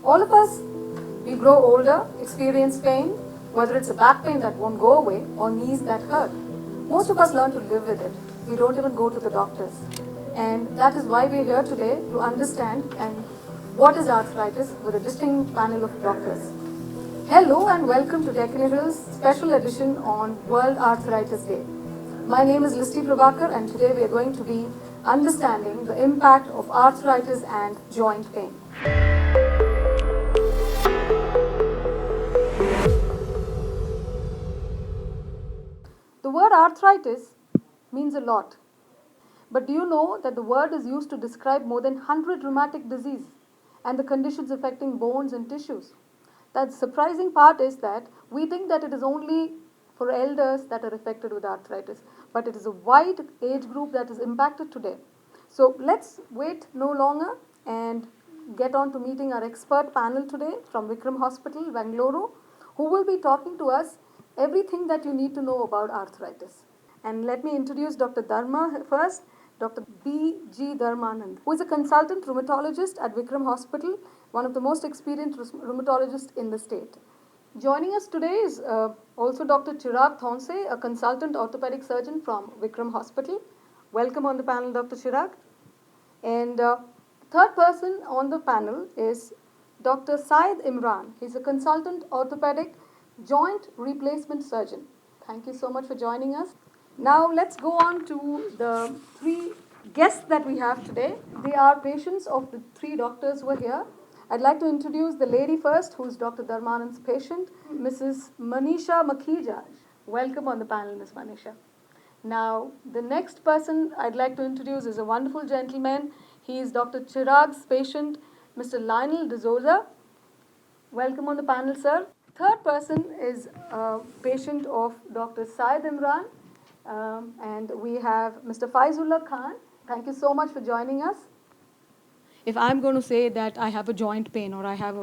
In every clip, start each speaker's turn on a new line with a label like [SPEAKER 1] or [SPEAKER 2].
[SPEAKER 1] All of us, we grow older, experience pain, whether it's a back pain that won't go away or knees that hurt. Most of us learn to live with it. We don't even go to the doctors. And that is why we're here today to understand and what is arthritis with a distinct panel of doctors. Hello and welcome to Technival's special edition on World Arthritis Day. My name is Listi Prabhakar and today we are going to be understanding the impact of arthritis and joint pain. The word arthritis means a lot. But do you know that the word is used to describe more than 100 rheumatic diseases and the conditions affecting bones and tissues? The surprising part is that we think that it is only for elders that are affected with arthritis, but it is a wide age group that is impacted today. So let's wait no longer and get on to meeting our expert panel today from Vikram Hospital, Bangalore, who will be talking to us everything that you need to know about arthritis. And let me introduce Dr. Dharma first, Dr. B.G. Dharmanand, who is a consultant rheumatologist at Vikram Hospital, one of the most experienced rheumatologists in the state. Joining us today is also Dr. Chirag Thonse, a consultant orthopedic surgeon from Vikram Hospital. Welcome on the panel, Dr. Chirag. And third person on the panel is Dr. Syed Imran. He's a consultant orthopedic joint replacement surgeon. Thank you so much for joining us. Now let's go on to the three guests that we have today. They are patients of the three doctors who are here. I'd like to introduce the lady first, who is Dr. Dharmanand's patient, Mrs. Manisha Makhija. Welcome on the panel, Ms. Manisha. Now, the next person I'd like to introduce is a wonderful gentleman. He is Dr. Chirag's patient, Mr. Lionel D'Souza. Welcome on the panel, sir. Third person is a patient of Dr. Syed Imran. And we have Mr. Faizullah Khan. Thank you so much for joining us. If I'm going to say that I have a joint pain or I have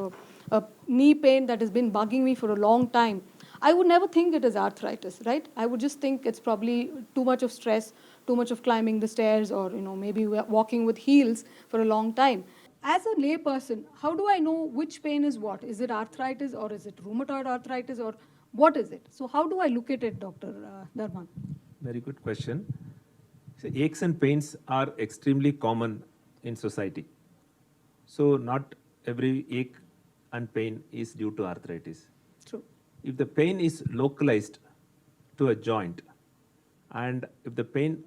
[SPEAKER 1] a knee pain that has been bugging me for a long time, I would never think it is arthritis, right? I would just think it's probably too much of stress, too much of climbing the stairs, or maybe walking with heels for a long time. As a lay person, how do I know which pain is what? Is it arthritis or is it rheumatoid arthritis or what is it? So how do I look at it, Dr. Dharman?
[SPEAKER 2] Very good question. So aches and pains are extremely common in society. So not every ache and pain is due to arthritis.
[SPEAKER 1] True.
[SPEAKER 2] If the pain is localized to a joint and if the pain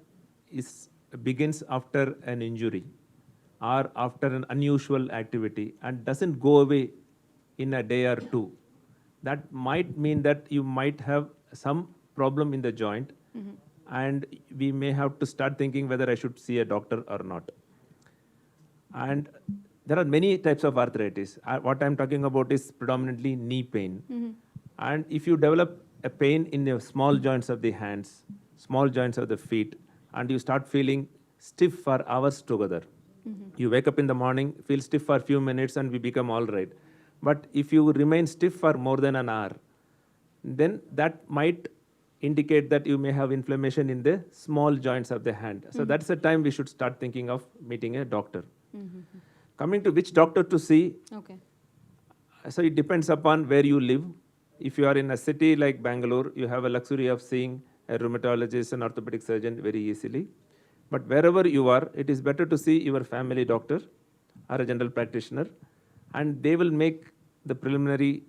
[SPEAKER 2] begins after an injury or after an unusual activity and doesn't go away in a day or two, that might mean that you might have some problem in the joint. Mm-hmm. And we may have to start thinking whether I should see a doctor or not. And there are many types of arthritis. What I'm talking about is predominantly knee pain. Mm-hmm. And if you develop a pain in the small joints of the hands, small joints of the feet, and you start feeling stiff for hours together, mm-hmm. You wake up in the morning, feel stiff for a few minutes, and we become all right. But if you remain stiff for more than an hour, then that might indicate that you may have inflammation in the small joints of the hand. So that's the time we should start thinking of meeting a doctor. Mm-hmm. Coming to which doctor to see, okay. So it depends upon where you live. If you are in a city like Bangalore, you have a luxury of seeing a rheumatologist and orthopedic surgeon very easily. But wherever you are, it is better to see your family doctor or a general practitioner, and they will make the preliminary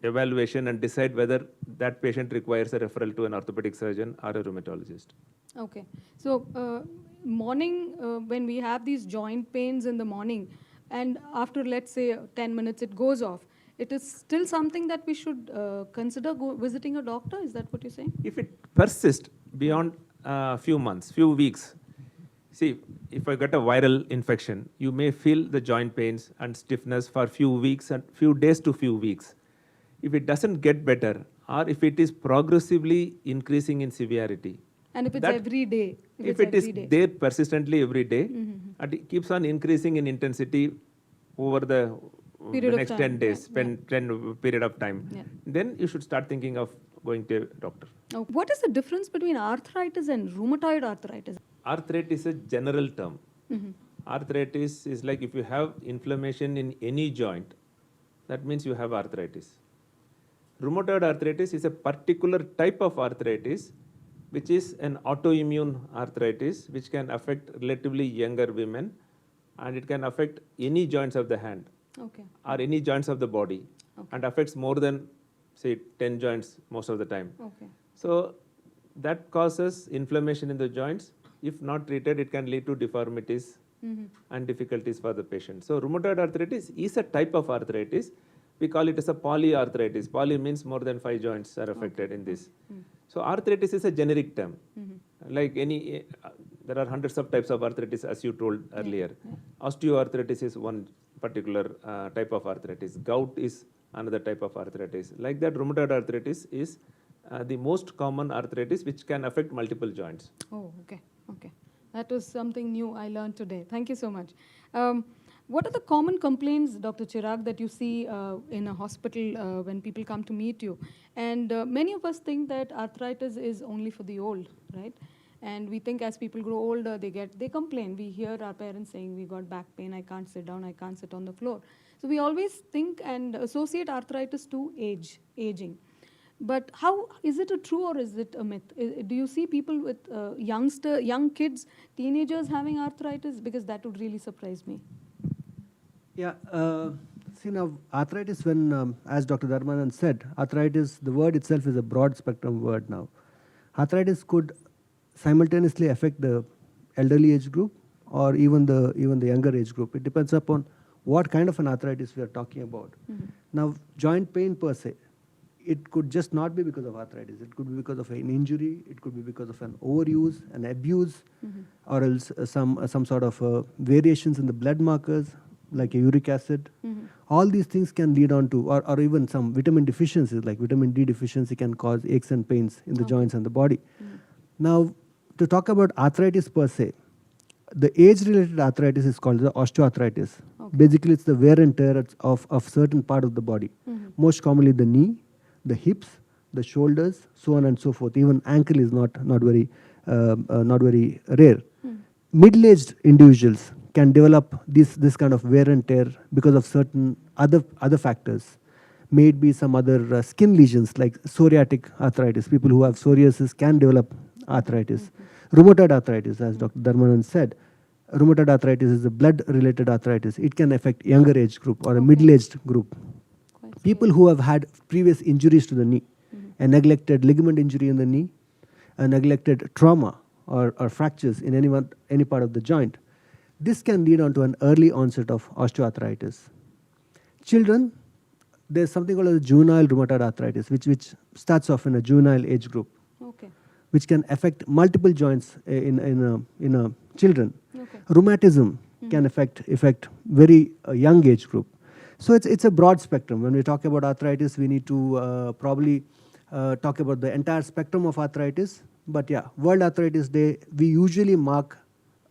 [SPEAKER 2] evaluation and decide whether that patient requires a referral to an orthopedic surgeon or a rheumatologist.
[SPEAKER 1] Okay. So morning, when we have these joint pains in the morning, and after, let's say, 10 minutes, it goes off, it is still something that we should consider visiting a doctor? Is that what you're saying?
[SPEAKER 2] If it persists beyond a few months, few weeks, see, if I get a viral infection, you may feel the joint pains and stiffness for few weeks and few days to few weeks. If it doesn't get better, or if it is progressively increasing in severity,
[SPEAKER 1] and if it's every day,
[SPEAKER 2] if it is there persistently every day, mm-hmm. and it keeps on increasing in intensity over the next 10 days, 10 period of time, then you should start thinking of going to a doctor.
[SPEAKER 1] Oh. What is the difference between arthritis and rheumatoid arthritis?
[SPEAKER 2] Arthritis is a general term. Mm-hmm. Arthritis is like if you have inflammation in any joint, that means you have arthritis. Rheumatoid arthritis is a particular type of arthritis which is an autoimmune arthritis which can affect relatively younger women, and it can affect any joints of the hand
[SPEAKER 1] Okay.
[SPEAKER 2] or any joints of the body, and affects more than say 10 joints most of the time.
[SPEAKER 1] Okay.
[SPEAKER 2] So that causes inflammation in the joints. If not treated, it can lead to deformities and difficulties for the patient. So rheumatoid arthritis is a type of arthritis. We call it as a polyarthritis. Poly means more than 5 joints are affected in this. So arthritis is a generic term. Like any, there are hundreds of types of arthritis as you told earlier. Osteoarthritis is one particular type of arthritis. Gout is another type of arthritis. Like that, rheumatoid arthritis is the most common arthritis which can affect multiple joints.
[SPEAKER 1] Oh, okay. Okay. That was something new I learned today. Thank you so much. What are the common complaints, Dr. Chirag, that you see in a hospital when people come to meet you? And many of us think that arthritis is only for the old, right? And we think as people grow older, they complain. We hear our parents saying, we got back pain, I can't sit down, I can't sit on the floor. So we always think and associate arthritis to aging. But how is it a true or is it a myth? Do you see people with young kids, teenagers having arthritis? Because that would really surprise me.
[SPEAKER 3] Yeah, see now, arthritis, when, as Dr. Dharmanand said, arthritis, the word itself is a broad spectrum word now. Arthritis could simultaneously affect the elderly age group or even the younger age group. It depends upon what kind of an arthritis we are talking about. Now, joint pain per se, it could just not be because of arthritis. It could be because of an injury. It could be because of an overuse, an abuse, or else some sort of variations in the blood markers, like a uric acid. All these things can lead on to, or even some vitamin deficiencies, like vitamin D deficiency can cause aches and pains in the joints and the body. Now, to talk about arthritis per se, the age-related arthritis is called the osteoarthritis. Basically, it's the wear and tear of certain part of the body. Most commonly the knee, the hips, the shoulders, so on and so forth. Even ankle is not very rare. Middle-aged individuals can develop this kind of wear and tear because of certain other factors. May it be some other skin lesions like psoriatic arthritis. People who have psoriasis can develop arthritis. Rheumatoid arthritis, as Dr. Dharmanand said, rheumatoid arthritis is a blood-related arthritis. It can affect younger age group or a middle-aged group. People who have had previous injuries to the knee, a neglected ligament injury in the knee, a neglected trauma or fractures in any part of the joint, this can lead on to an early onset of osteoarthritis. Children, there's something called a juvenile rheumatoid arthritis, which starts off in a juvenile age group, which can affect multiple joints in children. Rheumatism can affect very young age group. So it's a broad spectrum. When we talk about arthritis, we need to probably talk about the entire spectrum of arthritis. But yeah, World Arthritis Day, we usually mark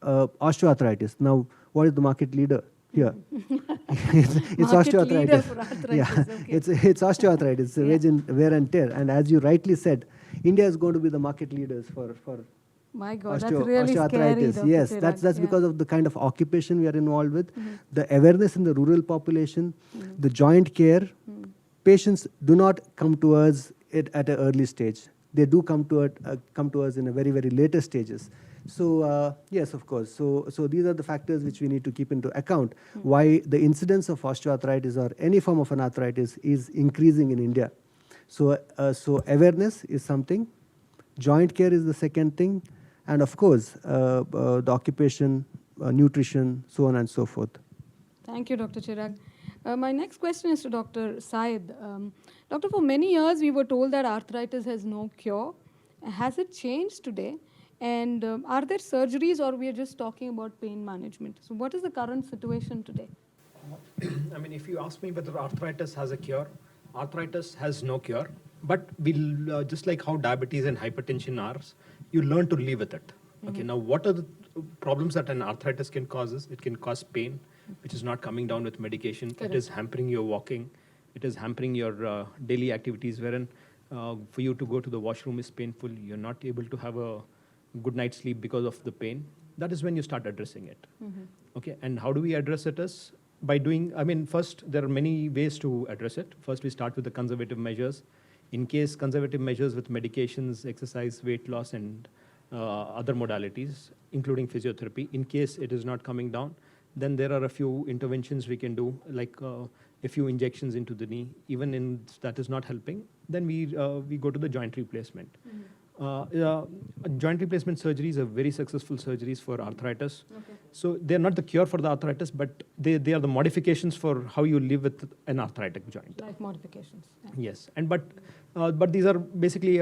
[SPEAKER 3] osteoarthritis. Now, what is the market leader here? it's osteoarthritis.
[SPEAKER 1] Leader for arthritis.
[SPEAKER 3] Yeah,
[SPEAKER 1] Okay.
[SPEAKER 3] it's osteoarthritis, wear and tear. And as you rightly said, India is going to be the market leaders for
[SPEAKER 1] My God, that's really scary.
[SPEAKER 3] osteoarthritis.
[SPEAKER 1] Dr.
[SPEAKER 3] Yes,
[SPEAKER 1] Chirag.
[SPEAKER 3] that's because of the kind of occupation we are involved with, the awareness in the rural population, the joint care. Patients do not come to us at an early stage. They do come to us in a very, very later stages. So yes, of course. So these are the factors which we need to keep into account. Why the incidence of osteoarthritis or any form of an arthritis is increasing in India. So awareness is something. Joint care is the second thing. And of course, the occupation, nutrition, so on and so forth.
[SPEAKER 1] Thank you, Dr. Chirag. My next question is to Dr. Syed. Doctor, for many years we were told that arthritis has no cure. Has it changed today? And are there surgeries or we are just talking about pain management? So what is the current situation today?
[SPEAKER 4] I mean, if you ask me whether arthritis has a cure, arthritis has no cure. But we'll, just like how diabetes and hypertension are, you learn to live with it. Okay, now what are the problems that an arthritis can cause? It can cause pain, which is not coming down with medication.
[SPEAKER 1] Correct.
[SPEAKER 4] It is hampering your walking. It is hampering your daily activities, wherein for you to go to the washroom is painful. You're not able to have a good night's sleep because of the pain. That is when you start addressing it. Okay, and how do we address it is by doing, I mean, first, there are many ways to address it. First, we start with the conservative measures. In case conservative measures with medications, exercise, weight loss, and other modalities, including physiotherapy, in case it is not coming down, then there are a few interventions we can do, like a few injections into the knee. Even in that is not helping, then we go to the joint replacement. Joint replacement surgeries are very successful surgeries for arthritis.
[SPEAKER 1] Okay.
[SPEAKER 4] So they're not the cure for the arthritis, but they are the modifications for how you live with an arthritic joint.
[SPEAKER 1] Life modifications. Yeah.
[SPEAKER 4] Yes, and but these are basically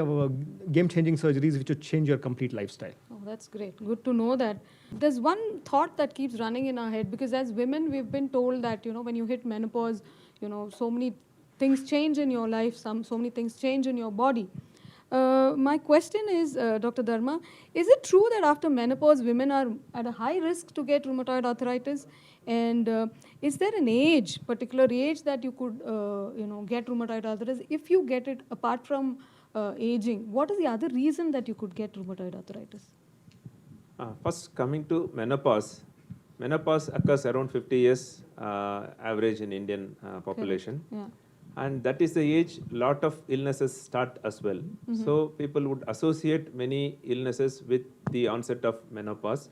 [SPEAKER 4] game-changing surgeries which would change your complete lifestyle.
[SPEAKER 1] Oh, that's great. Good to know that. There's one thought that keeps running in our head, because as women, we've been told that, when you hit menopause, so many things change in your life, so many things change in your body. My question is, Dr. Dharma, is it true that after menopause, women are at a high risk to get rheumatoid arthritis? And is there an age, particular age, that you could, get rheumatoid arthritis? If you get it apart from aging, what is the other reason that you could get rheumatoid arthritis?
[SPEAKER 2] First, coming to menopause. Menopause occurs around 50 years average in Indian population.
[SPEAKER 1] Yeah.
[SPEAKER 2] And that is the age lot of illnesses start as well. So people would associate many illnesses with the onset of menopause.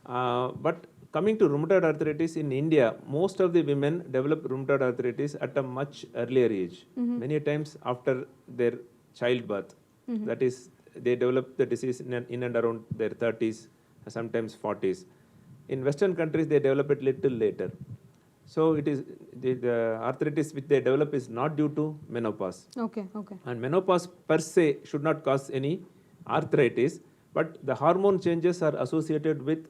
[SPEAKER 2] But coming to rheumatoid arthritis in India, most of the women develop rheumatoid arthritis at a much earlier age, many times after their childbirth. That is, they develop the disease in and around their 30s, sometimes 40s. In Western countries, they develop it little later. So it is the arthritis which they develop is not due to menopause.
[SPEAKER 1] Okay.
[SPEAKER 2] And menopause per se should not cause any arthritis, but the hormone changes are associated with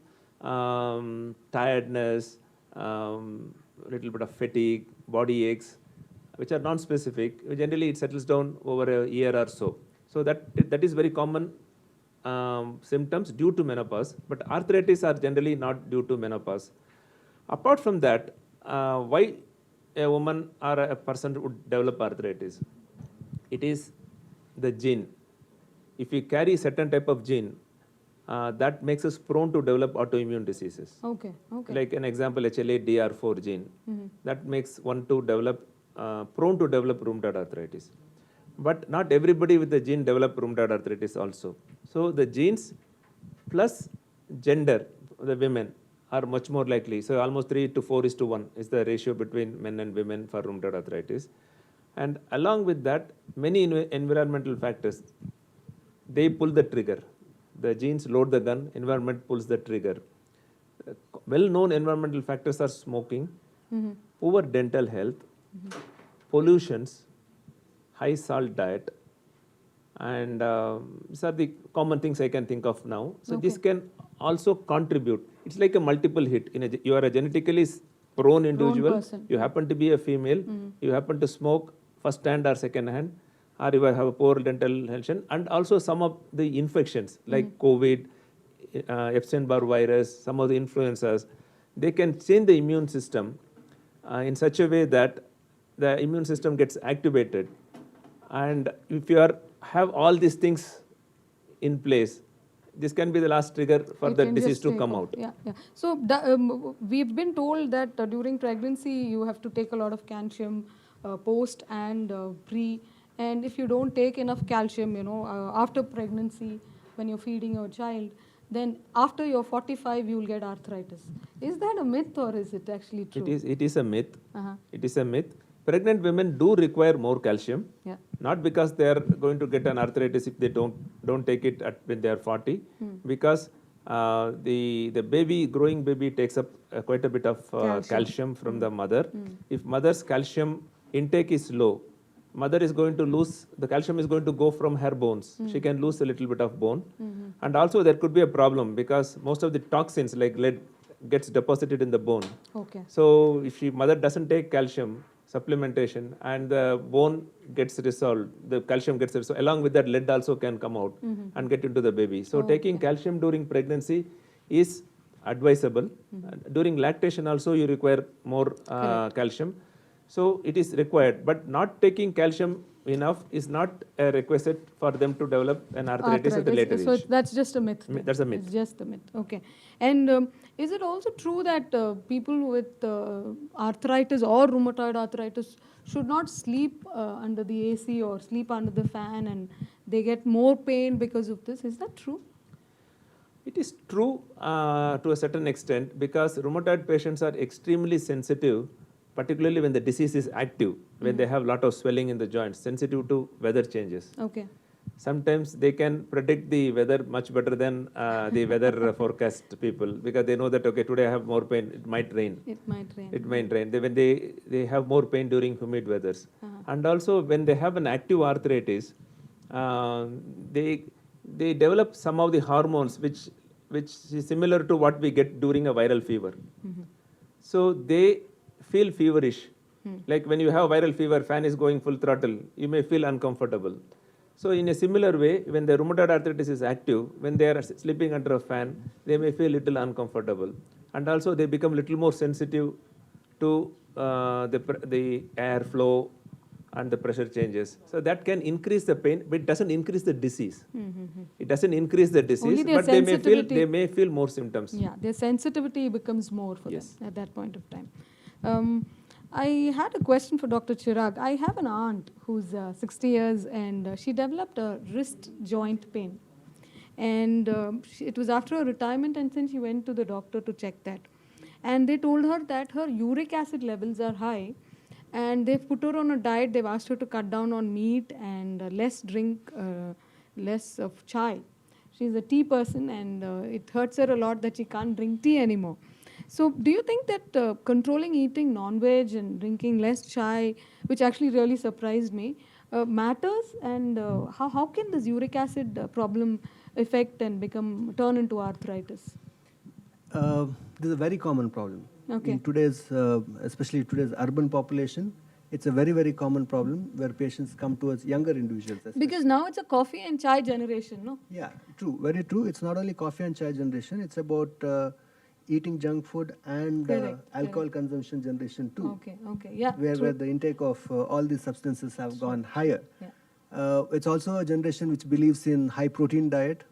[SPEAKER 2] tiredness, little bit of fatigue, body aches, which are non-specific. Generally, it settles down over a year or so. So that is very common symptoms due to menopause, but arthritis are generally not due to menopause. Apart from that, why a woman or a person would develop arthritis? It is the gene. If we carry certain type of gene, that makes us prone to develop autoimmune diseases.
[SPEAKER 1] Okay.
[SPEAKER 2] Like an example, HLA-DR4 gene, that makes one to develop prone to develop rheumatoid arthritis. But not everybody with the gene develop rheumatoid arthritis also. So the genes plus gender, the women, are much more likely. So almost 3 to 4 is to 1 is the ratio between men and women for rheumatoid arthritis. And along with that, many environmental factors, they pull the trigger. The genes load the gun, environment pulls the trigger. Well-known environmental factors are smoking, poor dental health, pollutions, high salt diet, and these are the common things I can think of now. So this can also contribute. It's like a multiple hit. You are a genetically prone individual,
[SPEAKER 1] person.
[SPEAKER 2] you happen to be a female, you happen to smoke first hand or second hand, or you have a poor dental health, and also some of the infections like COVID, Epstein-Barr virus, some of the influenzas, they can change the immune system in such a way that the immune system gets activated. And if you have all these things in place, this can be the last trigger for the disease to come out.
[SPEAKER 1] Yeah. So we've been told that during pregnancy you have to take a lot of calcium, post and pre. And if you don't take enough calcium, after pregnancy, when you're feeding your child, then after you're 45, you'll get arthritis. Is that a myth or is it actually true?
[SPEAKER 2] It is a myth. It is a myth. Pregnant women do require more calcium, not because they are going to get an arthritis if they don't take it when they are 40, because the growing baby takes up quite a bit of calcium from the mother. If mother's calcium intake is low, mother is going to lose, the calcium is going to go from her bones. She can lose a little bit of bone. And also there could be a problem because most of the toxins like lead gets deposited in the bone. So if mother doesn't take calcium supplementation and the bone gets resolved, the calcium gets resolved, along with that lead also can come out and get into the baby. So taking calcium during pregnancy is advisable. During lactation also you require more calcium. So it is required, but not taking calcium enough is not a requisite for them to develop an arthritis at the later
[SPEAKER 1] So
[SPEAKER 2] age.
[SPEAKER 1] that's just a myth. then.
[SPEAKER 2] That's a myth.
[SPEAKER 1] It's just a myth. Okay. And is it also true that people with arthritis or rheumatoid arthritis should not sleep under the AC or sleep under the fan, and they get more pain because of this? Is that true?
[SPEAKER 2] It is true to a certain extent because rheumatoid patients are extremely sensitive, particularly when the disease is active, when they have a lot of swelling in the joints, sensitive to weather changes.
[SPEAKER 1] Okay.
[SPEAKER 2] Sometimes they can predict the weather much better than the weather forecast people because they know that, okay, today I have more pain, it might rain.
[SPEAKER 1] It might rain.
[SPEAKER 2] It might rain. When they have more pain during humid weathers. And also when they have an active arthritis, they develop some of the hormones which is similar to what we get during a viral fever. So they feel feverish. Like when you have viral fever, fan is going full throttle, you may feel uncomfortable. So in a similar way, when the rheumatoid arthritis is active, when they are sleeping under a fan, they may feel little uncomfortable. And also they become little more sensitive to the airflow and the pressure changes. So that can increase the pain, but it doesn't increase the disease. It doesn't increase the disease,
[SPEAKER 1] Only their
[SPEAKER 2] but they may feel more symptoms.
[SPEAKER 1] Yeah, their sensitivity becomes more for
[SPEAKER 2] Yes.
[SPEAKER 1] them at that point of time. I had a question for Dr. Chirag. I have an aunt who's 60 years and she developed a wrist joint pain. And it was after her retirement, and then she went to the doctor to check that. And they told her that her uric acid levels are high, and they've put her on a diet. They've asked her to cut down on meat and less of chai. She's a tea person, and it hurts her a lot that she can't drink tea anymore. So do you think that controlling eating non-veg and drinking less chai, which actually really surprised me, matters? And how can this uric acid problem affect and turn into arthritis?
[SPEAKER 3] This is a very common problem.
[SPEAKER 1] Okay.
[SPEAKER 3] In today's, especially today's urban population, it's a very, very common problem where patients come towards younger individuals. especially.
[SPEAKER 1] Because now it's a coffee and chai generation, no?
[SPEAKER 3] Yeah, true, very true. It's not only coffee and chai generation, it's about eating junk food and
[SPEAKER 1] Correct,
[SPEAKER 3] alcohol consumption generation too.
[SPEAKER 1] Okay, yeah.
[SPEAKER 3] Where the intake of all these substances have gone higher.
[SPEAKER 1] Yeah.
[SPEAKER 3] It's also a generation which believes in high protein diet,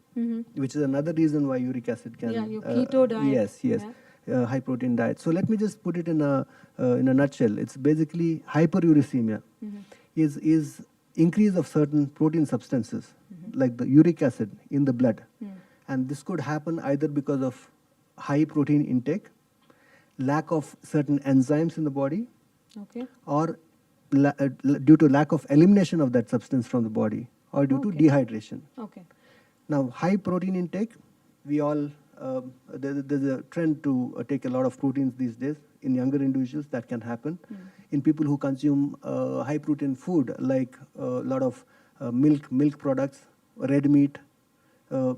[SPEAKER 3] which is another reason why uric acid can.
[SPEAKER 1] Yeah, your keto diet.
[SPEAKER 3] Yes.
[SPEAKER 1] Yeah.
[SPEAKER 3] High protein diet. So let me just put it in a nutshell. It's basically hyperuricemia is increase of certain protein substances like the uric acid in the blood, and this could happen either because of high protein intake, lack of certain enzymes in the body,
[SPEAKER 1] Okay.
[SPEAKER 3] or due to lack of elimination of that substance from the body, or due to dehydration.
[SPEAKER 1] Okay.
[SPEAKER 3] Now, high protein intake, we all, there's a trend to take a lot of proteins these days. In younger individuals, that can happen. In people who consume high protein food, like a lot of milk products, red meat,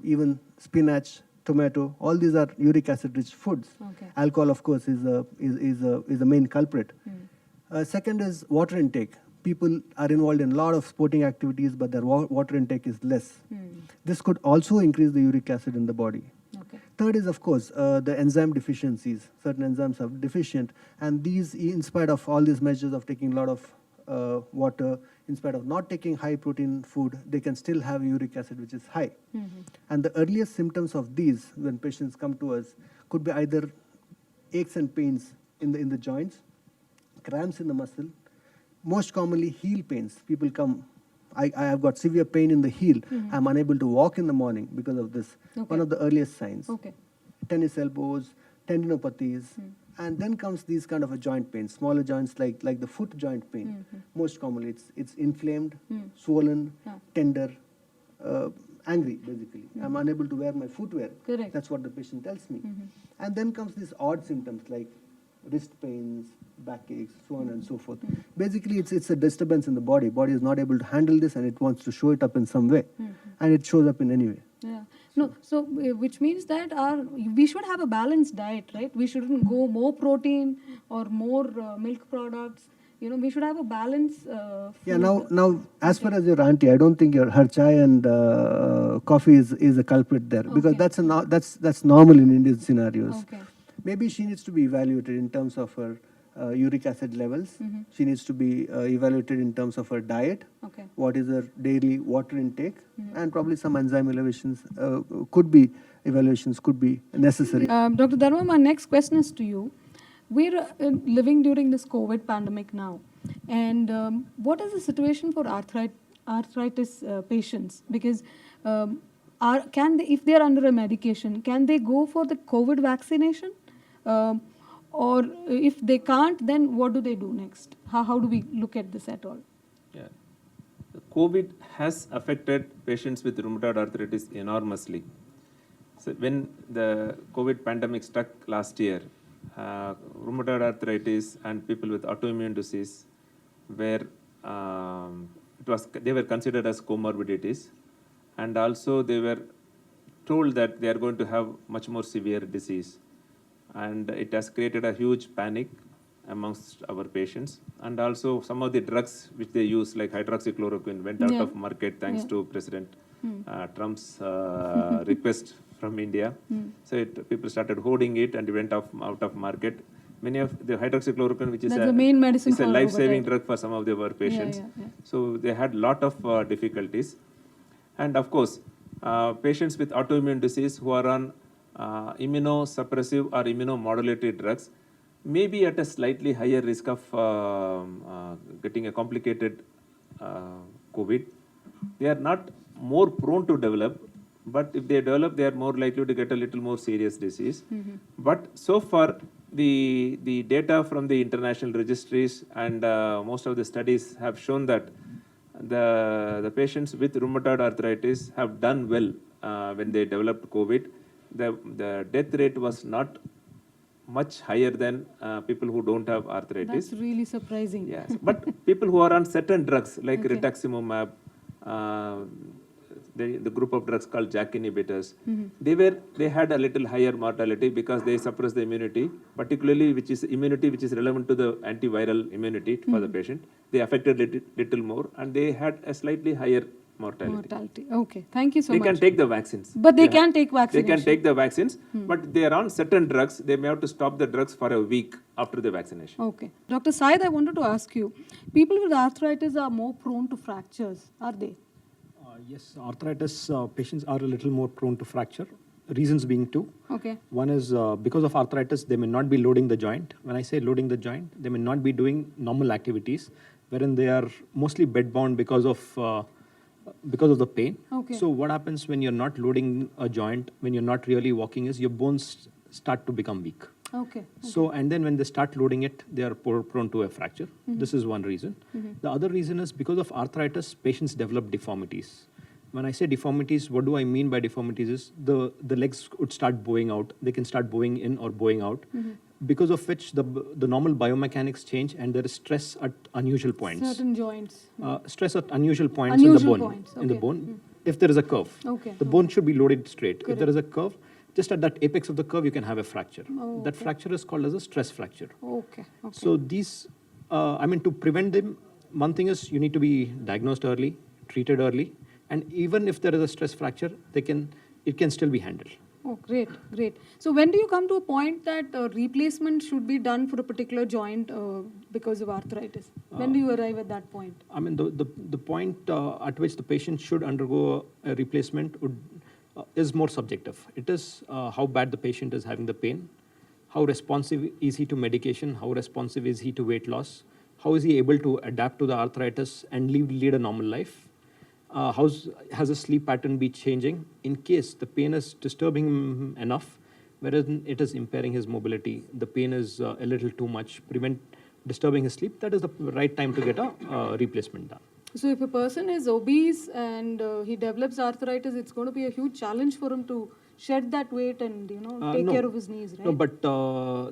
[SPEAKER 3] even spinach, tomato, all these are uric acid rich foods.
[SPEAKER 1] Okay.
[SPEAKER 3] Alcohol, of course, is the main culprit. Second is water intake. People are involved in a lot of sporting activities, but their water intake is less. This could also increase the uric acid in the body.
[SPEAKER 1] Okay.
[SPEAKER 3] Third is, of course, the enzyme deficiencies. Certain enzymes are deficient, and these, in spite of all these measures of taking a lot of water, in spite of not taking high protein food, they can still have uric acid which is high. And the earliest symptoms of these, when patients come to us, could be either aches and pains in the joints, cramps in the muscle, most commonly heel pains. People come, I have got severe pain in the heel. I'm unable to walk in the morning because of this.
[SPEAKER 1] Okay.
[SPEAKER 3] One of the earliest signs.
[SPEAKER 1] Okay.
[SPEAKER 3] Tennis elbows, tendinopathies, and then comes these kind of a joint pain, smaller joints like the foot joint pain. Most commonly, it's inflamed, swollen, tender, angry, basically. I'm unable to wear my footwear.
[SPEAKER 1] Correct.
[SPEAKER 3] That's what the patient tells me. And then comes these odd symptoms like wrist pains, backaches, so on and so forth. Basically, it's a disturbance in the body. Body is not able to handle this, and it wants to show it up in some way, and it shows up in any way.
[SPEAKER 1] Yeah. No, so which means that we should have a balanced diet, right? We shouldn't go more protein or more milk products. You know, we should have a balance.
[SPEAKER 3] Yeah. Now, as far as your auntie, I don't think her chai and coffee is a culprit there, because that's normal in Indian scenarios.
[SPEAKER 1] Okay.
[SPEAKER 3] Maybe she needs to be evaluated in terms of her uric acid levels. She needs to be evaluated in terms of her diet.
[SPEAKER 1] Okay.
[SPEAKER 3] What is her daily water intake, and probably some enzyme evaluations could be necessary.
[SPEAKER 1] Dr. Dharma, my next question is to you. We're living during this COVID pandemic now, and what is the situation for arthritis patients? Because can they, if they are under a medication, can they go for the COVID vaccination? Or if they can't, then what do they do next? How do we look at this at all?
[SPEAKER 2] Yeah. COVID has affected patients with rheumatoid arthritis enormously. So when the COVID pandemic struck last year, rheumatoid arthritis and people with autoimmune disease were they were considered as comorbidities, and also they were told that they are going to have much more severe disease, and it has created a huge panic amongst our patients. And also some of the drugs which they use, like hydroxychloroquine, went out of market thanks to President Trump's request from India. So people started hoarding it and it went out of market. Many of the hydroxychloroquine, which is
[SPEAKER 1] the main medicine
[SPEAKER 2] is a
[SPEAKER 1] for
[SPEAKER 2] life-saving
[SPEAKER 1] rheumatoid.
[SPEAKER 2] drug for some of our patients.
[SPEAKER 1] Yeah.
[SPEAKER 2] So they had lot of difficulties. And of course, patients with autoimmune disease who are on immunosuppressive or immunomodulatory drugs may be at a slightly higher risk of getting a complicated COVID. They are not more prone to develop, but if they develop, they are more likely to get a little more serious disease. But so far, the data from the international registries and most of the studies have shown that the patients with rheumatoid arthritis have done well when they developed COVID. The death rate was not much higher than people who don't have arthritis.
[SPEAKER 1] That's really surprising.
[SPEAKER 2] Yes, but people who are on certain drugs like rituximab, the group of drugs called JAK inhibitors, they had a little higher mortality because they suppress the immunity, particularly which is relevant to the antiviral immunity for the patient. They affected little more, and they had a slightly higher mortality.
[SPEAKER 1] Okay, thank you so much.
[SPEAKER 2] They can take the vaccines.
[SPEAKER 1] But they can take vaccination.
[SPEAKER 2] They can take the vaccines, but they are on certain drugs. They may have to stop the drugs for a week after the vaccination.
[SPEAKER 1] Okay. Dr. Syed, I wanted to ask you, people with arthritis are more prone to fractures, are they?
[SPEAKER 4] Yes, arthritis patients are a little more prone to fracture. Reasons being two.
[SPEAKER 1] Okay.
[SPEAKER 4] One is because of arthritis, they may not be loading the joint. When I say loading the joint, they may not be doing normal activities, wherein they are mostly bedbound because of the pain.
[SPEAKER 1] Okay.
[SPEAKER 4] So what happens when you're not loading a joint, when you're not really walking, is your bones start to become weak.
[SPEAKER 1] Okay.
[SPEAKER 4] So, and then when they start loading it, they are prone to a fracture. This is one reason. The other reason is because of arthritis, patients develop deformities. When I say deformities, what do I mean by deformities is the legs would start bowing out. They can start bowing in or bowing out, because of which the normal biomechanics change and there is stress at unusual points.
[SPEAKER 1] Certain joints.
[SPEAKER 4] Stress at unusual points
[SPEAKER 1] Unusual
[SPEAKER 4] in the bone.
[SPEAKER 1] points,
[SPEAKER 4] In the
[SPEAKER 1] okay.
[SPEAKER 4] bone, if there is a curve,
[SPEAKER 1] Okay.
[SPEAKER 4] the bone should be loaded straight.
[SPEAKER 1] Correct.
[SPEAKER 4] If there is a curve, just at that apex of the curve, you can have a fracture.
[SPEAKER 1] Oh,
[SPEAKER 4] That
[SPEAKER 1] okay.
[SPEAKER 4] fracture is called as a stress fracture.
[SPEAKER 1] Okay.
[SPEAKER 4] So these, to prevent them, one thing is you need to be diagnosed early, treated early, and even if there is a stress fracture, it can still be handled.
[SPEAKER 1] Oh, great. So when do you come to a point that replacement should be done for a particular joint because of arthritis? When do you arrive at that point?
[SPEAKER 4] The point at which the patient should undergo a replacement is more subjective. It is how bad the patient is having the pain, how responsive is he to medication, how responsive is he to weight loss, how is he able to adapt to the arthritis and lead a normal life. Has the sleep pattern be changing? In case the pain is disturbing him enough, whereas it is impairing his mobility, the pain is a little too much, disturbing his sleep, that is the right time to get a replacement done.
[SPEAKER 1] So if a person is obese and he develops arthritis, it's going to be a huge challenge for him to shed that weight and take care of his knees, right?
[SPEAKER 4] No, but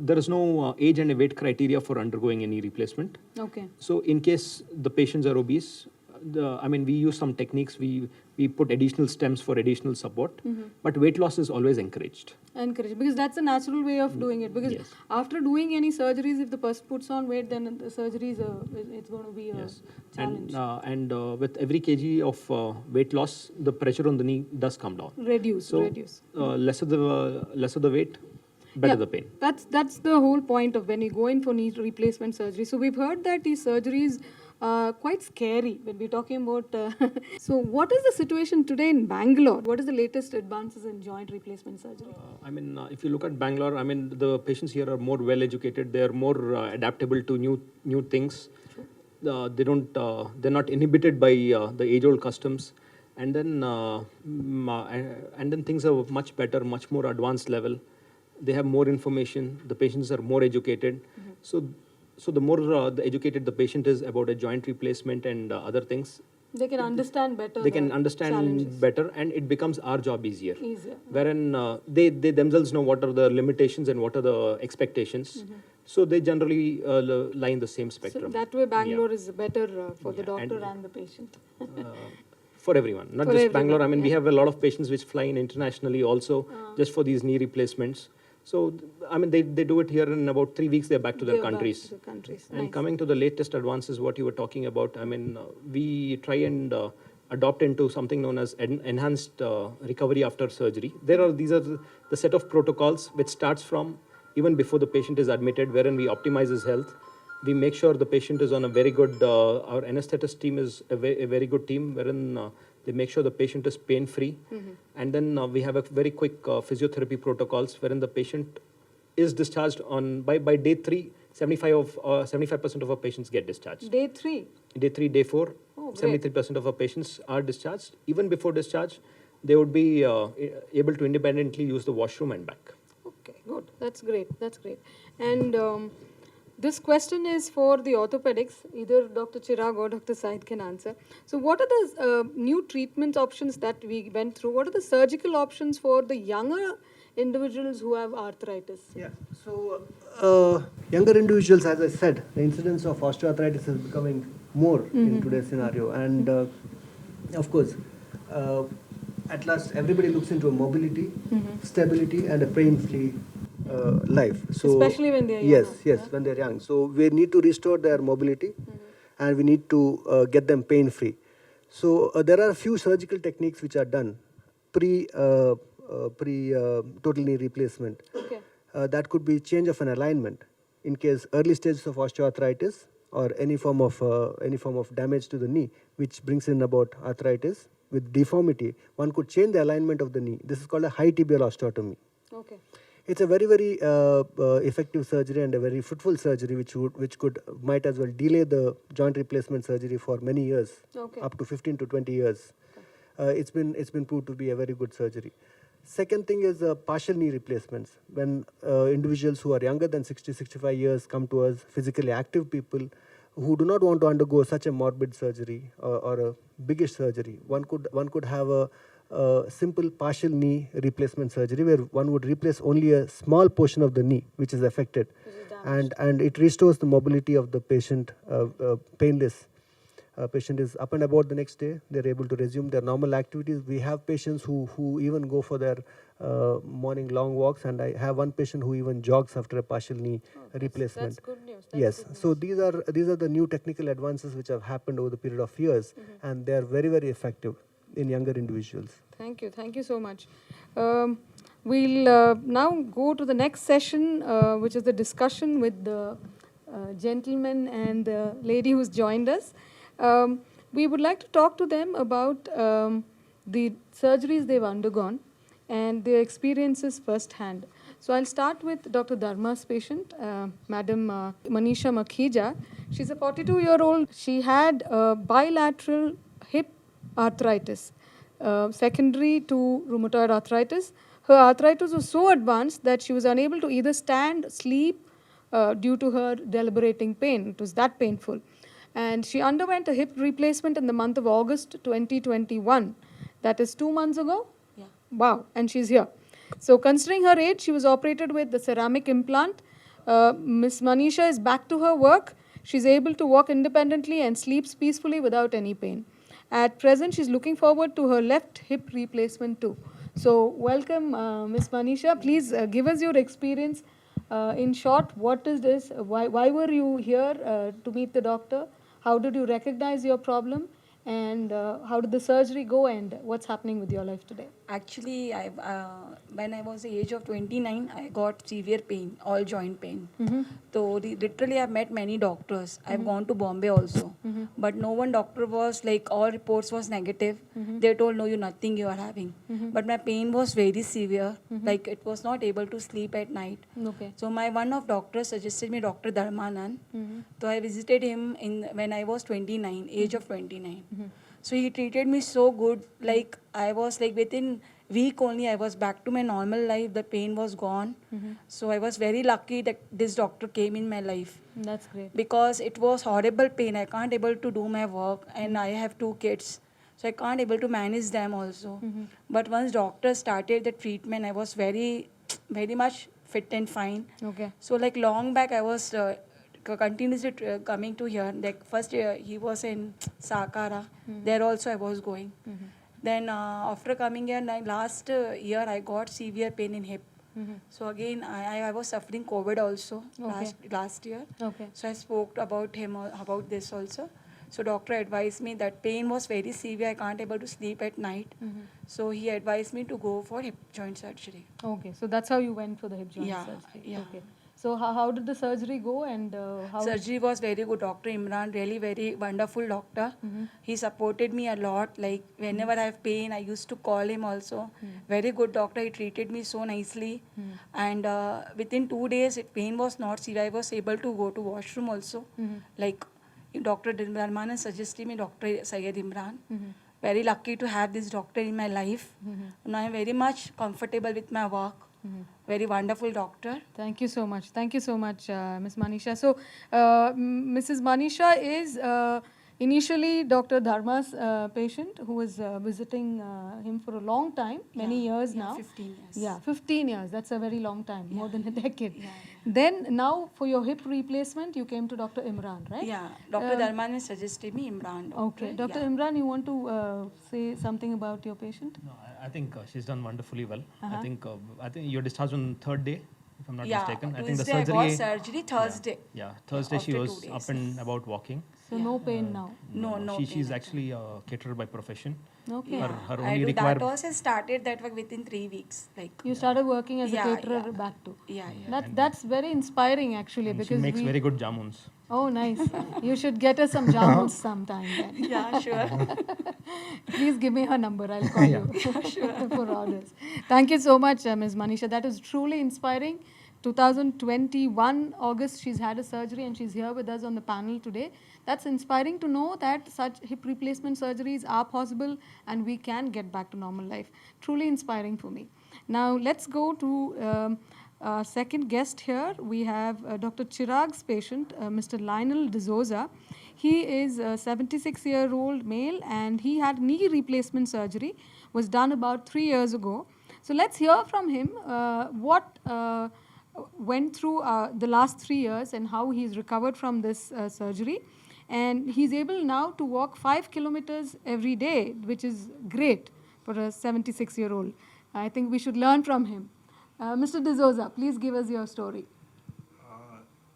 [SPEAKER 4] there is no age and weight criteria for undergoing any replacement.
[SPEAKER 1] Okay.
[SPEAKER 4] So in case the patients are obese, we use some techniques. We put additional stems for additional support, but weight loss is always encouraged.
[SPEAKER 1] Because that's a natural way of doing it. Because
[SPEAKER 4] Yes.
[SPEAKER 1] after doing any surgeries, if the person puts on weight, then the surgery is it's going to be a challenge.
[SPEAKER 4] And with every kg of weight loss, the pressure on the knee does come down.
[SPEAKER 1] Reduce.
[SPEAKER 4] So lesser the weight, better
[SPEAKER 1] Yeah,
[SPEAKER 4] the pain.
[SPEAKER 1] That's the whole point of when you go in for knee replacement surgery. So we've heard that these surgeries are quite scary when we're talking about. So what is the situation today in Bangalore? What is the latest advances in joint replacement surgery?
[SPEAKER 4] If you look at Bangalore, the patients here are more well educated. They are more adaptable to new things. They're not inhibited by the age-old customs, and then things are much better, much more advanced level. They have more information. The patients are more educated. So the more the educated the patient is about a joint replacement and other things,
[SPEAKER 1] They can understand better.
[SPEAKER 4] they can
[SPEAKER 1] the
[SPEAKER 4] understand
[SPEAKER 1] challenges.
[SPEAKER 4] better, and it becomes our job easier.
[SPEAKER 1] Easier.
[SPEAKER 4] Wherein they themselves know what are the limitations and what are the expectations. So they generally lie in the same
[SPEAKER 1] So
[SPEAKER 4] spectrum.
[SPEAKER 1] that way, Bangalore is better for the
[SPEAKER 4] Yeah, and-
[SPEAKER 1] doctor and the patient.
[SPEAKER 4] For everyone, not
[SPEAKER 1] For
[SPEAKER 4] just
[SPEAKER 1] everyone,
[SPEAKER 4] Bangalore. We
[SPEAKER 1] yeah.
[SPEAKER 4] have a lot of patients which fly in internationally also, just for these knee replacements. So, they do it here in about 3 weeks. They're back to their
[SPEAKER 1] They're back
[SPEAKER 4] countries.
[SPEAKER 1] to the countries.
[SPEAKER 4] And
[SPEAKER 1] Nice.
[SPEAKER 4] coming to the latest advances, what you were talking about, we try and adopt into something known as enhanced recovery after surgery. These are the set of protocols which starts from even before the patient is admitted, wherein we optimize his health. We make sure the patient is on a very good, our anesthetist team is a very good team, wherein they make sure the patient is pain-free. And then we have a very quick physiotherapy protocols, wherein the patient is discharged by day 3, 75% of our patients get discharged.
[SPEAKER 1] Day 3.
[SPEAKER 4] Day 3, day 4,
[SPEAKER 1] Oh, great.
[SPEAKER 4] 73% of our patients are discharged. Even before discharge, they would be able to independently use the washroom and back.
[SPEAKER 1] Okay, good. That's great. That's great. And this question is for the orthopedics. Either Dr. Chirag or Dr. Said can answer. So, what are the new treatment options that we went through? What are the surgical options for the younger individuals who have arthritis?
[SPEAKER 3] Yeah. So, younger individuals, as I said, the incidence of osteoarthritis is becoming more in today's scenario. And of course, at last, everybody looks into a mobility, stability, and a pain-free life. So,
[SPEAKER 1] Especially when they're
[SPEAKER 3] yes,
[SPEAKER 1] young,
[SPEAKER 3] yes,
[SPEAKER 1] yeah?
[SPEAKER 3] when they're young. So, we need to restore their mobility, and we need to get them pain-free. So, there are a few surgical techniques which are done pre total knee replacement.
[SPEAKER 1] Okay.
[SPEAKER 3] That could be change of an alignment in case early stages of osteoarthritis or any form of damage to the knee, which brings in about arthritis with deformity. One could change the alignment of the knee. This is called a high tibial osteotomy.
[SPEAKER 1] Okay.
[SPEAKER 3] It's a very effective surgery and a very fruitful surgery, which might as well delay the joint replacement surgery for many years,
[SPEAKER 1] Okay.
[SPEAKER 3] up to 15 to 20 years. It's been proved to be a very good surgery. Second thing is partial knee replacements. When individuals who are younger than 60-65 years come to us, physically active people who do not want to undergo such a morbid surgery or a biggish surgery, one could have a simple partial knee replacement surgery where one would replace only a small portion of the knee which is affected, and it restores the mobility of the patient painless. Patient is up and about the next day. They're able to resume their normal activities. We have patients who even go for their morning long walks, and I have one patient who even jogs after a partial knee replacement.
[SPEAKER 1] That's good news. That's
[SPEAKER 3] Yes.
[SPEAKER 1] good news.
[SPEAKER 3] So these are the new technical advances which have happened over the period of years, and they are very effective in younger individuals.
[SPEAKER 1] Thank you. Thank you so much. We'll now go to the next session, which is the discussion with the gentleman and the lady who's joined us. We would like to talk to them about the surgeries they've undergone and their experiences firsthand. So I'll start with Dr. Dharma's patient, Madam Manisha Makhija. She's a 42-year-old. She had bilateral hip arthritis, secondary to rheumatoid arthritis. Her arthritis was so advanced that she was unable to either stand, sleep, due to her deliberating pain. It was that painful. And she underwent a hip replacement in the month of August 2021. That is 2 months ago? Yeah. Wow, and she's here. So considering her age, she was operated with the ceramic implant. Miss Manisha is back to her work. She's able to walk independently and sleeps peacefully without any pain. At present, she's looking forward to her left hip replacement too. So welcome, Miss Manisha. Please give us your experience. In short, what is this? Why were you here to meet the doctor? How did you recognize your problem? And how did the surgery go? And what's happening with your life today?
[SPEAKER 5] Actually, when I was the age of 29, I got severe pain, all joint pain. So literally, I've met many doctors. I've gone to Bombay also, but no one doctor was like, all reports was negative. They told, no, you nothing you are having. But my pain was very severe. Like it was not able to sleep at night.
[SPEAKER 1] Okay.
[SPEAKER 5] So my one of doctors suggested me Dr. Dharmanan. So I visited him when I was 29, age of 29. So he treated me so good. Like I was like within week only I was back to my normal life. The pain was gone. So I was very lucky that this doctor came in my life
[SPEAKER 1] That's great.
[SPEAKER 5] because it was horrible pain. I can't able to do my work and I have 2 kids. So I can't able to manage them also. But once doctor started the treatment, I was very, very much fit and fine.
[SPEAKER 1] Okay.
[SPEAKER 5] So like long back, I was continuously coming to here. Like first he was in Sakara. There also I was going. Then after coming here, last year I got severe pain in hip. So again, I was suffering COVID also last year.
[SPEAKER 1] Okay.
[SPEAKER 5] So I spoke about him about this also. So doctor advised me that pain was very severe. I can't able to sleep at night. So he advised me to go for hip joint surgery.
[SPEAKER 1] Okay. So that's how you went for the hip joint
[SPEAKER 5] Yeah,
[SPEAKER 1] surgery.
[SPEAKER 5] yeah.
[SPEAKER 1] Okay. So how did the surgery go and how?
[SPEAKER 5] Surgery was very good. Dr. Imran, really very wonderful doctor. He supported me a lot. Like whenever I have pain, I used to call him also. Very good doctor. He treated me so nicely. And within 2 days, pain was not severe. I was able to go to washroom also. Like Dr. Dharmanan suggested me Dr. Syed Imran. Very lucky to have this doctor in my life. And I am very much comfortable with my work. Very wonderful doctor.
[SPEAKER 1] Thank you so much. Thank you so much, Ms. Manisha. So, Mrs. Manisha is initially Dr. Dharma's patient who was visiting him for a long time, many years now.
[SPEAKER 5] 15 years.
[SPEAKER 1] Yeah, 15 years. That's a very long time, more than a decade. Then, now for your hip replacement, you came to Dr. Imran, right?
[SPEAKER 5] Yeah, Dr. Dharmanan suggested me Imran.
[SPEAKER 1] Okay. Dr. Imran, you want to say something about your patient?
[SPEAKER 4] No, I think she's done wonderfully well. I think you're discharged on third day, if I'm not mistaken. I think the
[SPEAKER 5] Tuesday
[SPEAKER 4] surgery.
[SPEAKER 5] I got surgery Thursday.
[SPEAKER 4] Yeah, Thursday she
[SPEAKER 5] After
[SPEAKER 4] was
[SPEAKER 5] 2
[SPEAKER 4] up
[SPEAKER 5] days.
[SPEAKER 4] and about walking.
[SPEAKER 1] So, no pain now.
[SPEAKER 5] No
[SPEAKER 4] She's
[SPEAKER 5] pain at
[SPEAKER 4] actually a caterer by profession.
[SPEAKER 1] Okay.
[SPEAKER 5] Yeah.
[SPEAKER 4] Her
[SPEAKER 5] I
[SPEAKER 4] only
[SPEAKER 5] do
[SPEAKER 4] required.
[SPEAKER 5] that also started that work within 3 weeks. Like
[SPEAKER 1] You started working as a
[SPEAKER 5] Yeah,
[SPEAKER 1] caterer
[SPEAKER 5] yeah.
[SPEAKER 1] back to.
[SPEAKER 5] yeah.
[SPEAKER 1] That's very inspiring actually
[SPEAKER 4] And she
[SPEAKER 1] because
[SPEAKER 4] makes
[SPEAKER 1] we.
[SPEAKER 4] very good jamuns.
[SPEAKER 1] Oh, nice. You should get us some jamuns sometime then.
[SPEAKER 5] Yeah, sure.
[SPEAKER 1] Please give me her number. I'll call you for orders. Thank you so much, Ms. Manisha. That is truly inspiring. 2021 August, she's had a surgery and she's here with us on the panel today. That's inspiring to know that such hip replacement surgeries are possible and we can get back to normal life. Truly inspiring for me. Now, let's go to our second guest here. We have Dr. Chirag's patient, Mr. Lionel D'Souza. He is a 76-year-old male and he had knee replacement surgery, was done about 3 years ago. So let's hear from him what went through the last 3 years and how he's recovered from this surgery. And he's able now to walk 5 kilometers every day, which is great for a 76-year-old. I think we should learn from him. Mr. D'Souza, please give us your story.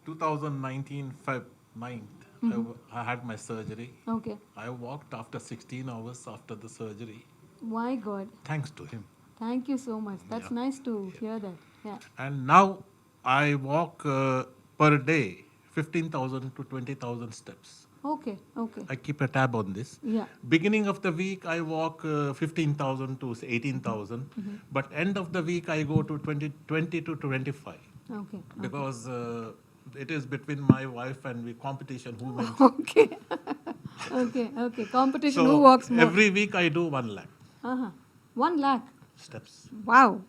[SPEAKER 6] 2019 Feb 9th, I had my surgery.
[SPEAKER 1] Okay.
[SPEAKER 6] I walked after 16 hours after the surgery,
[SPEAKER 1] My God.
[SPEAKER 6] thanks to him.
[SPEAKER 1] Thank you so much. That's nice to hear that. Yeah.
[SPEAKER 6] And now I walk per day 15,000 to 20,000 steps.
[SPEAKER 1] Okay. Okay.
[SPEAKER 6] I keep a tab on this.
[SPEAKER 1] Yeah.
[SPEAKER 6] Beginning of the week, I walk 15,000 to 18,000. But end of the week, I go to 20 to 25.
[SPEAKER 1] Okay.
[SPEAKER 6] Because it is between my wife and we competition who wins.
[SPEAKER 1] Okay. Okay. Competition. Who
[SPEAKER 6] So
[SPEAKER 1] walks more?
[SPEAKER 6] every week I do 1 lakh
[SPEAKER 1] 1 lakh.
[SPEAKER 6] steps.
[SPEAKER 1] Wow.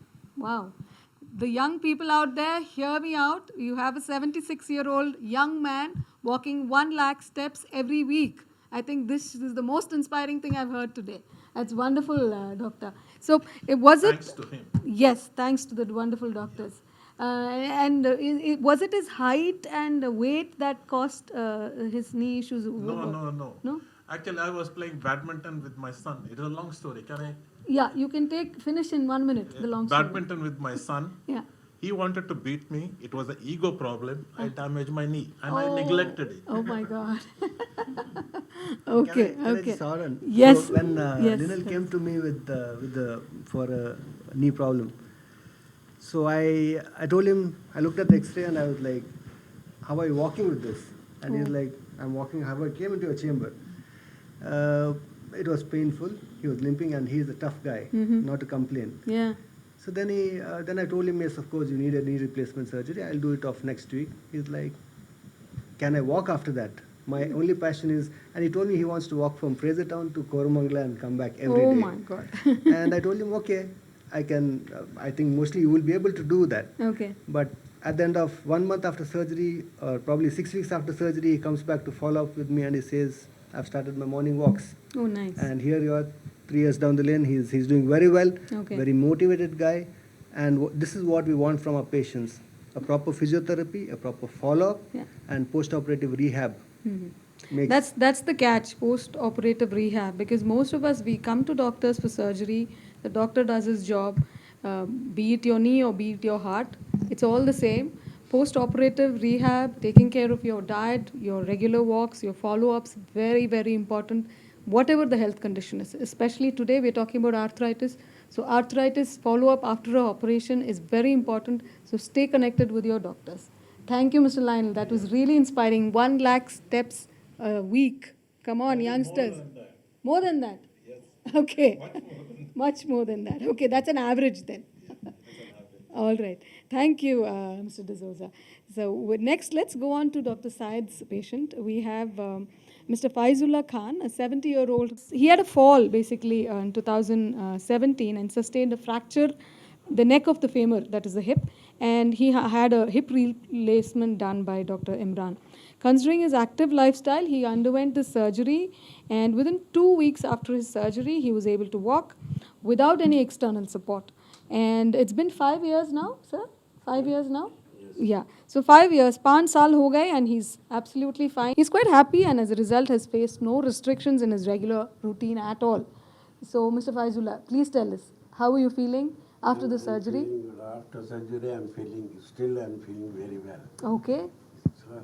[SPEAKER 1] The young people out there, hear me out. You have a 76-year-old young man walking 1 lakh steps every week. I think this is the most inspiring thing I've heard today. That's wonderful, doctor. So, was it?
[SPEAKER 6] Thanks to him.
[SPEAKER 1] Yes, thanks to the wonderful doctors. Was it his height and weight that caused his knee issues?
[SPEAKER 6] No.
[SPEAKER 1] No?
[SPEAKER 6] Actually, I was playing badminton with my son. It is a long story. Can I?
[SPEAKER 1] Yeah, you can finish in 1 minute, the long story.
[SPEAKER 6] Badminton with my son.
[SPEAKER 1] Yeah.
[SPEAKER 6] He wanted to beat me. It was an ego problem. I damaged my knee and I neglected it.
[SPEAKER 1] Oh my God. Okay,
[SPEAKER 3] Can I
[SPEAKER 1] okay.
[SPEAKER 3] just add on?
[SPEAKER 1] Yes,
[SPEAKER 3] So when
[SPEAKER 1] yes,
[SPEAKER 3] Linal
[SPEAKER 1] yes.
[SPEAKER 3] came to me for a knee problem, so I told him, I looked at the X-ray and I was like, "How are you walking with this?" And he's
[SPEAKER 1] Oh.
[SPEAKER 3] like, "I'm walking." How I came into a chamber. It was painful. He was limping, and he's a tough guy,
[SPEAKER 1] Mhm.
[SPEAKER 3] not to complain.
[SPEAKER 1] Yeah.
[SPEAKER 3] So then I told him, yes, of course, you need a knee replacement surgery. I'll do it off next week. He's like, can I walk after that? My only passion is, and he told me he wants to walk from Frasertown to Koramangala and come back every day.
[SPEAKER 1] Oh my God.
[SPEAKER 3] And I told him, okay, I can, I think mostly you will be able to do that.
[SPEAKER 1] Okay.
[SPEAKER 3] But at the end of 1 month after surgery, or probably 6 weeks after surgery, he comes back to follow up with me and he says, I've started my morning walks.
[SPEAKER 1] Oh, nice.
[SPEAKER 3] And here you are, 3 years down the lane, he's doing very well,
[SPEAKER 1] Okay.
[SPEAKER 3] very motivated guy. And this is what we want from our patients, a proper physiotherapy, a proper follow-up,
[SPEAKER 1] Yeah.
[SPEAKER 3] and post-operative rehab.
[SPEAKER 1] Mhm.
[SPEAKER 3] Makes-
[SPEAKER 1] That's the catch, post-operative rehab, because most of us, we come to doctors for surgery, the doctor does his job, be it your knee or be it your heart, it's all the same. Post-operative rehab, taking care of your diet, your regular walks, your follow-ups, very, very important, whatever the health condition is. Especially today, we're talking about arthritis. So arthritis follow-up after an operation is very important, so stay connected with your doctors. Thank you, Mr. Lionel. That was really inspiring. 1 lakh steps a week. Come on, youngsters. More than that? Yes. Okay. Much more than that. Okay, that's an average then. All right. Thank you, Mr. D'Souza. So next, let's go on to Dr. Syed's patient. We have Mr. Faizullah Khan, a 70-year-old. He had a fall basically in 2017 and sustained a fracture, the neck of the femur, that is the hip, and he had a hip replacement done by Dr. Imran. Considering his active lifestyle, he underwent this surgery, and within 2 weeks after his surgery, he was able to walk without any external support. And it's been 5 years now, sir? 5 years now? Yeah. So 5 years, 5 saal ho gaye, and he's absolutely fine. He's quite happy, and as a result has faced no restrictions in his regular routine at all. So, Mr. Faizullah, please tell us, how are you feeling after the surgery?
[SPEAKER 7] After surgery, I'm feeling very well.
[SPEAKER 1] Okay.
[SPEAKER 7] So,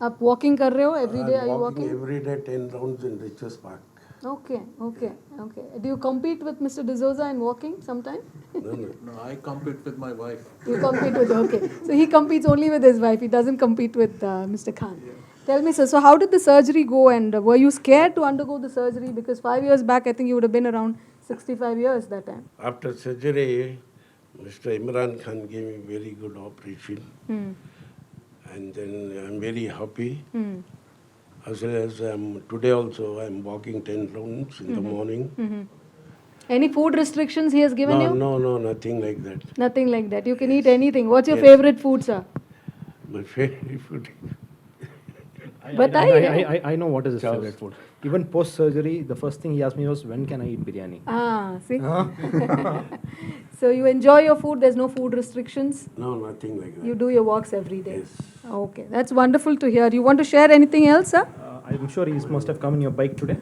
[SPEAKER 1] आप walking कर रहे हो every day? Are you
[SPEAKER 7] I'm walking
[SPEAKER 1] walking?
[SPEAKER 7] every day 10 rounds in Richards Park.
[SPEAKER 1] Okay, okay, okay. Do you compete with Mr. D'Souza in walking sometime?
[SPEAKER 7] No, no.
[SPEAKER 6] No, I compete with my wife.
[SPEAKER 1] You compete with, okay. So he competes only with his wife. He doesn't compete with Mr. Khan. Tell me, sir, so how did the surgery go, and were you scared to undergo the surgery? Because 5 years back, I think you would have been around 65 years that time.
[SPEAKER 7] After surgery, Mr. Imran Khan gave me very good operation. And then I'm very happy. As well as today also, I'm walking 10 rounds in the morning.
[SPEAKER 1] Any food restrictions he has given you?
[SPEAKER 7] No, nothing like that.
[SPEAKER 1] Nothing like that. You can eat anything. What's your
[SPEAKER 7] Yes.
[SPEAKER 1] favorite food, sir?
[SPEAKER 7] My favorite food.
[SPEAKER 8] I know what is his
[SPEAKER 7] Chows.
[SPEAKER 8] favorite food. Even post surgery, the first thing he asked me was, when can I eat biryani?
[SPEAKER 1] Ah, see? So you enjoy your food. There's no food restrictions.
[SPEAKER 7] No, nothing like that.
[SPEAKER 1] You do your walks every day.
[SPEAKER 7] Yes.
[SPEAKER 1] Okay, that's wonderful to hear. You want to share anything else, sir?
[SPEAKER 8] I'm sure he must have come in your bike today.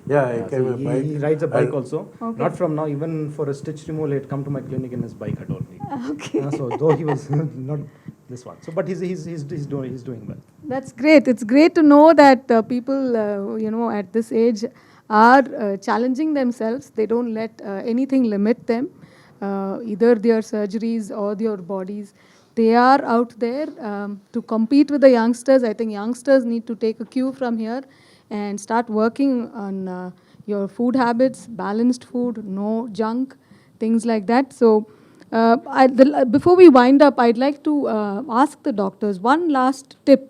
[SPEAKER 7] Yeah, I came
[SPEAKER 8] So
[SPEAKER 7] a bike.
[SPEAKER 8] he rides a bike
[SPEAKER 7] And-
[SPEAKER 8] also.
[SPEAKER 1] Okay.
[SPEAKER 8] Not from now, even for a stitch removal, he'd come to my clinic in his bike at all.
[SPEAKER 1] Okay.
[SPEAKER 8] So though he was not this one. So, but he's doing well.
[SPEAKER 1] That's great. It's great to know that people, at this age are challenging themselves. They don't let anything limit them, either their surgeries or their bodies. They are out there to compete with the youngsters. I think youngsters need to take a cue from here and start working on your food habits, balanced food, no junk, things like that. So, before we wind up, I'd like to ask the doctors one last tip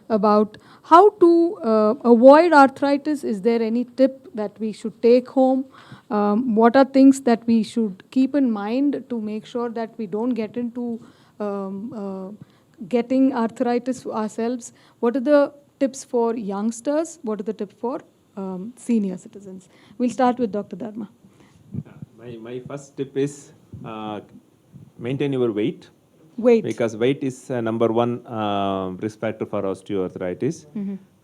[SPEAKER 1] about how to avoid arthritis. Is there any tip that we should take home? What are things that we should keep in mind to make sure that we don't get into getting arthritis ourselves? What are the tips for youngsters? What are the tips for senior citizens? We'll start with Dr. Dharma.
[SPEAKER 2] My first tip is maintain your weight.
[SPEAKER 1] Wait.
[SPEAKER 2] Because weight is number one risk factor for osteoarthritis.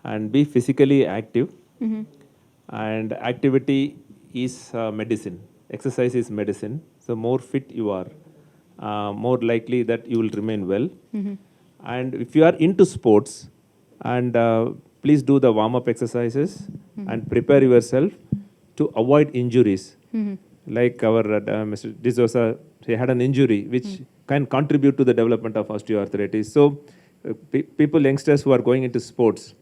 [SPEAKER 2] And be physically active. And activity is medicine. Exercise is medicine. So more fit you are, more likely that you will remain well. And if you are into sports, and please do the warm-up exercises and prepare yourself to avoid injuries. Like our Mr. D'Souza, he had an injury which can contribute to the development of osteoarthritis. So, people, youngsters who are going into sports,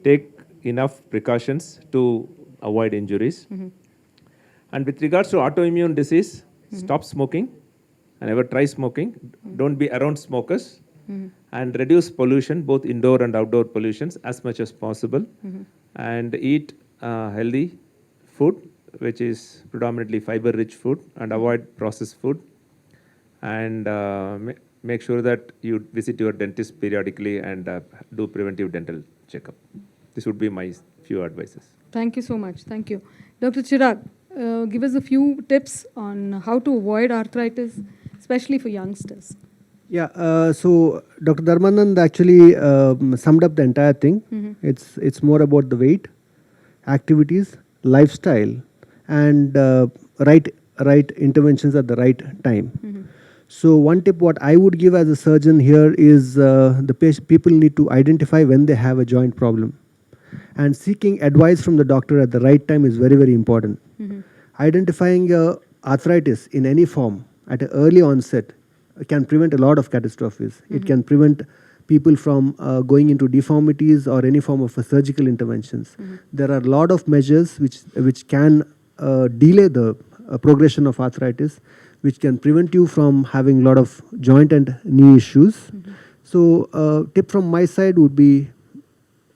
[SPEAKER 2] take enough precautions to avoid injuries. And with regards to autoimmune disease, stop smoking and never try smoking. Don't be around smokers. And reduce pollution, both indoor and outdoor pollutions, as much as possible. And eat healthy food, which is predominantly fiber-rich food, and avoid processed food. And make sure that you visit your dentist periodically and do preventive dental checkup. This would be my few advices.
[SPEAKER 1] Thank you so much. Thank you. Dr. Chirag, give us a few tips on how to avoid arthritis, especially for youngsters.
[SPEAKER 3] Yeah, so Dr. Dharmanand actually summed up the entire thing. It's more about the weight, activities, lifestyle, and right interventions at the right time. So one tip what I would give as a surgeon here is the people need to identify when they have a joint problem, and seeking advice from the doctor at the right time is very, very important. Identifying arthritis in any form at an early onset can prevent a lot of catastrophes. It can prevent people from going into deformities or any form of surgical interventions. There are a lot of measures which can delay the progression of arthritis, which can prevent you from having a lot of joint and knee issues. So tip from my side would be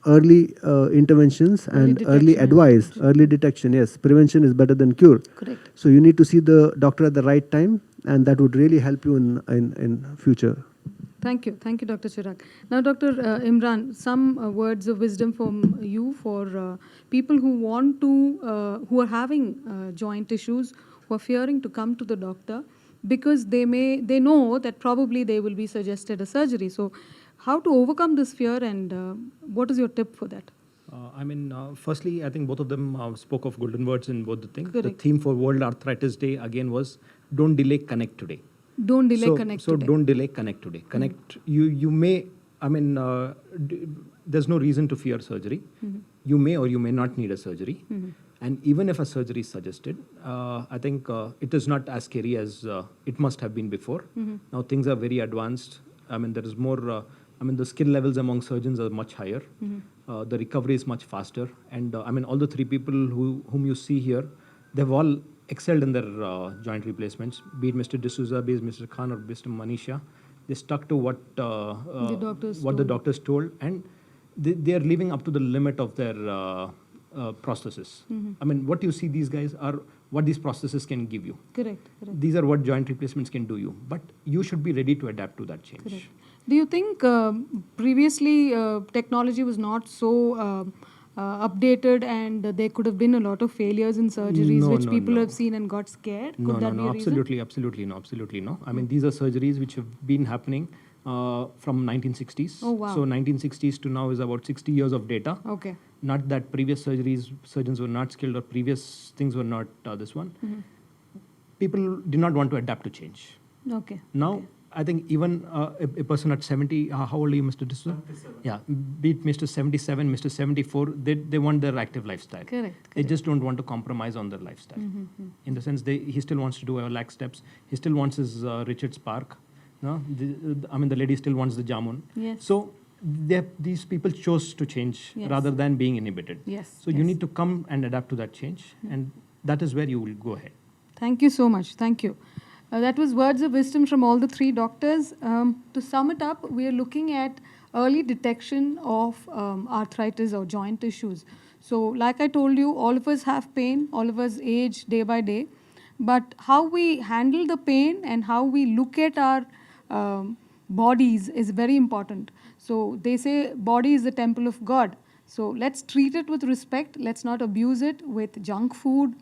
[SPEAKER 3] early interventions and early advice, early detection. Yes, prevention is better than cure.
[SPEAKER 1] Correct.
[SPEAKER 3] So you need to see the doctor at the right time, and that would really help you in future.
[SPEAKER 1] Thank you, Dr. Chirag. Now, Dr. Imran, some words of wisdom from you for people who want to, who are having joint issues, who are fearing to come to the doctor because they know that probably they will be suggested a surgery. So, how to overcome this fear, and what is your tip for that?
[SPEAKER 4] Firstly, I think both of them spoke of golden words in both the things.
[SPEAKER 1] Correct.
[SPEAKER 4] The theme for World Arthritis Day again was don't delay, connect today.
[SPEAKER 1] Don't delay, connect
[SPEAKER 4] so
[SPEAKER 1] today.
[SPEAKER 4] don't delay, connect today. Connect. You may. There's no reason to fear surgery. You may or you may not need a surgery. And even if a surgery is suggested, I think it is not as scary as it must have been before. Now things are very advanced. There is more. The skill levels among surgeons are much higher. The recovery is much faster. And all the three people whom you see here, they've all excelled in their joint replacements, be it Mr. D'Souza, be it Mr. Khan or Mr. Manisha. They stuck to what the doctors told, and they are living up to the limit of their prosthesis. What you see these guys are what these prostheses can give you.
[SPEAKER 1] Correct.
[SPEAKER 4] These are what joint replacements can do you. But you should be ready to adapt to that change.
[SPEAKER 1] Correct. Do you think previously technology was not so updated, and there could have been a lot of failures in surgeries which people have seen and got scared? Could that be a reason?
[SPEAKER 4] Absolutely no. These are surgeries which have been happening from 1960s.
[SPEAKER 1] Oh, wow.
[SPEAKER 4] So 1960s to now is about 60 years of data.
[SPEAKER 1] Okay.
[SPEAKER 4] Not that previous surgeons were not skilled or previous things were not this one. People did not want to adapt to change.
[SPEAKER 1] Okay.
[SPEAKER 4] Now, I think even a person at 70, how old are you, Mr. D'Souza?
[SPEAKER 6] 77.
[SPEAKER 4] Yeah, be it Mr. 77, Mr. 74, they want their active lifestyle.
[SPEAKER 1] Correct.
[SPEAKER 4] They just don't want to compromise on their lifestyle. In the sense, he still wants to do lag steps. He still wants his Richard Spark. No? The lady still wants the jamun.
[SPEAKER 1] Yes.
[SPEAKER 4] So these people chose to change rather than being inhibited.
[SPEAKER 1] Yes.
[SPEAKER 4] So you need to come and adapt to that change, and that is where you will go ahead.
[SPEAKER 1] Thank you so much. Thank you. That was words of wisdom from all the three doctors. To sum it up, we are looking at early detection of arthritis or joint issues. So like I told you, all of us have pain, all of us age day by day. But how we handle the pain and how we look at our bodies is very important. So they say body is the temple of God. So let's treat it with respect. Let's not abuse it with junk food,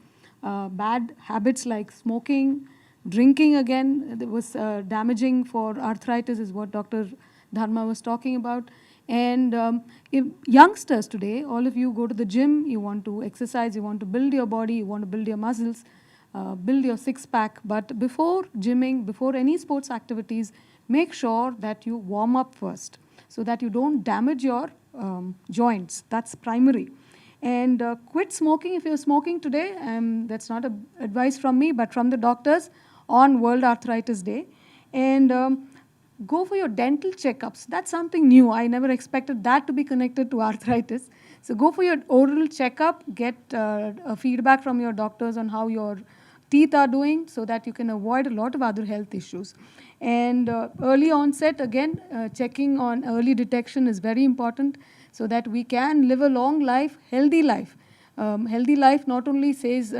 [SPEAKER 1] bad habits like smoking, drinking again was damaging for arthritis is what Dr. Dharma was talking about. And if youngsters today, all of you go to the gym, you want to exercise, you want to build your body, you want to build your muscles, build your six-pack. But before gymming, before any sports activities, make sure that you warm up first so that you don't damage your joints. That's primary. And quit smoking if you're smoking today. That's not a advice from me, but from the doctors on World Arthritis Day. And go for your dental checkups. That's something new. I never expected that to be connected to arthritis. So go for your oral checkup, get a feedback from your doctors on how your teeth are doing so that you can avoid a lot of other health issues. And early onset, again, checking on early detection is very important so that we can live a long life, healthy life. Healthy life not only says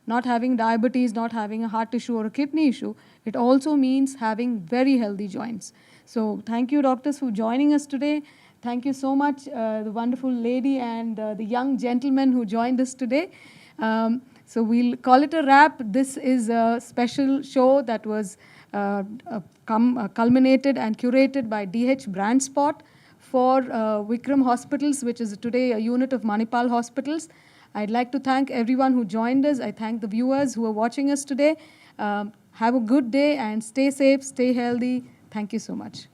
[SPEAKER 1] not having diabetes, not having a heart issue or a kidney issue, it also means having very healthy joints. So thank you, doctors, for joining us today. Thank you so much, the wonderful lady and the young gentleman who joined us today. So we'll call it a wrap. This is a special show that was culminated and curated by DH Brandspot for Vikram Hospitals, which is today a unit of Manipal Hospitals. I'd like to thank everyone who joined us. I thank the viewers who are watching us today. Have a good day and stay safe, stay healthy. Thank you so much.